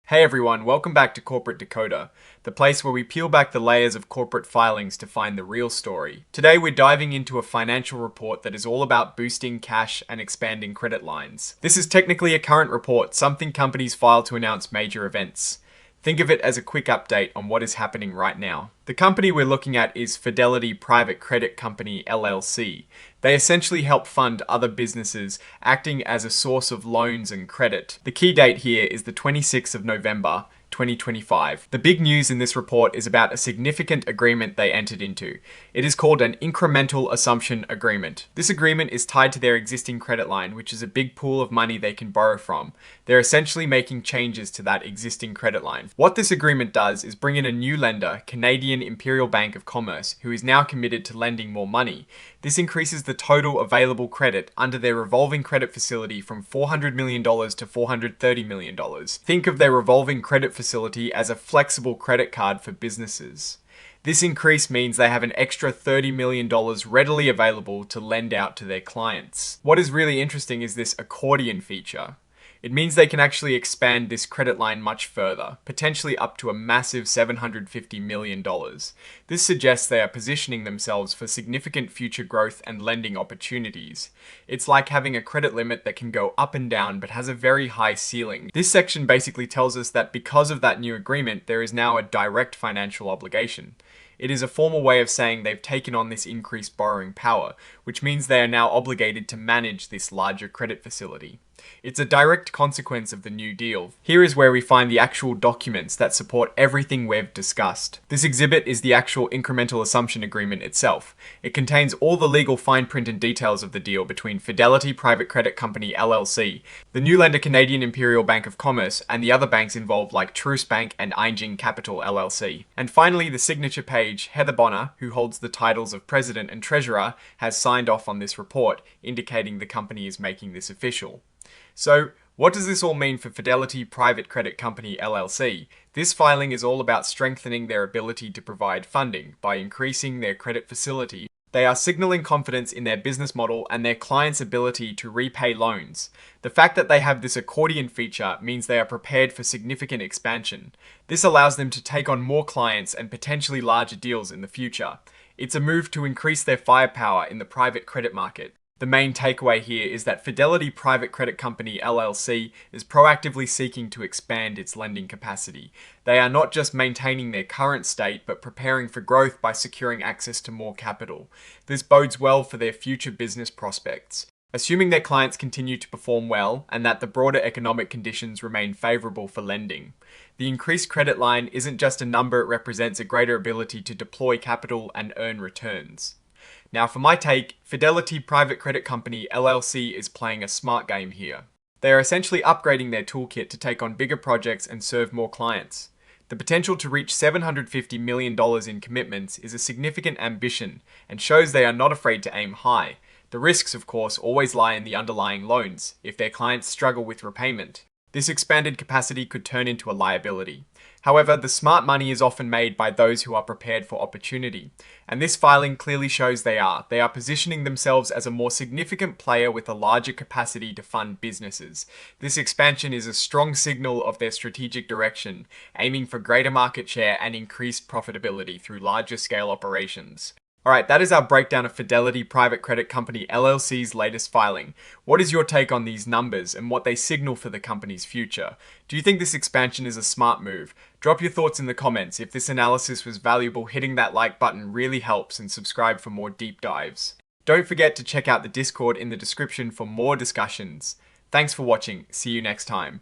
Hey everyone, welcome back to Corporate Decoder, the place where we peel back the layers of corporate filings to find the real story. Today we're diving into a financial report that is all about boosting cash and expanding credit lines. This is technically a current report, something companies file to announce major events. Think of it as a quick update on what is happening right now. The company we're looking at is Fidelity Private Credit Company LLC. They essentially help fund other businesses, acting as a source of loans and credit. The key date here is the 26th of November, 2025. The big news in this report is about a significant agreement they entered into. It is called an incremental assumption agreement. This agreement is tied to their existing credit line, which is a big pool of money they can borrow from. They're essentially making changes to that existing credit line. What this agreement does is bring in a new lender, Canadian Imperial Bank of Commerce, who is now committed to lending more money. This increases the total available credit under their revolving credit facility from $400 million to $430 million. Think of their revolving credit facility as a flexible credit card for businesses. This increase means they have an extra $30 million readily available to lend out to their clients. What is really interesting is this accordion feature. It means they can actually expand this credit line much further, potentially up to a massive $750 million. This suggests they are positioning themselves for significant future growth and lending opportunities. It's like having a credit limit that can go up and down but has a very high ceiling. This section basically tells us that because of that new agreement, there is now a direct financial obligation. It is a formal way of saying they've taken on this increased borrowing power, which means they are now obligated to manage this larger credit facility. It's a direct consequence of the new deal. Here is where we find the actual documents that support everything we've discussed. This exhibit is the actual incremental assumption agreement itself. It contains all the legal fine print and details of the deal between Fidelity Private Credit Company LLC, the new lender Canadian Imperial Bank of Commerce, and the other banks involved like Truist Bank and Inging Capital LLC. And finally, the signature page, Heather Bonner, who holds the titles of President and Treasurer, has signed off on this report, indicating the company is making this official. So, what does this all mean for Fidelity Private Credit Company LLC? This filing is all about strengthening their ability to provide funding by increasing their credit facility. They are signaling confidence in their business model and their clients' ability to repay loans. The fact that they have this accordion feature means they are prepared for significant expansion. This allows them to take on more clients and potentially larger deals in the future. It's a move to increase their firepower in the private credit market. The main takeaway here is that Fidelity Private Credit Company LLC is proactively seeking to expand its lending capacity. They are not just maintaining their current state, but preparing for growth by securing access to more capital. This bodes well for their future business prospects. Assuming their clients continue to perform well and that the broader economic conditions remain favorable for lending. The increased credit line isn't just a number, it represents a greater ability to deploy capital and earn returns. Now for my take, Fidelity Private Credit Company LLC is playing a smart game here. They are essentially upgrading their toolkit to take on bigger projects and serve more clients. The potential to reach $750 million in commitments is a significant ambition and shows they are not afraid to aim high. The risks, of course, always lie in the underlying loans, if their clients struggle with repayment. This expanded capacity could turn into a liability. However, the smart money is often made by those who are prepared for opportunity, and this filing clearly shows they are. They are positioning themselves as a more significant player with a larger capacity to fund businesses. This expansion is a strong signal of their strategic direction, aiming for greater market share and increased profitability through larger scale operations. Alright, that is our breakdown of Fidelity Private Credit Company LLC's latest filing. What is your take on these numbers and what they signal for the company's future? Do you think this expansion is a smart move? Drop your thoughts in the comments. If this analysis was valuable, hitting that like button really helps, and subscribe for more deep dives. Don't forget to check out the Discord in the description for more discussions. Thanks for watching. See you next time.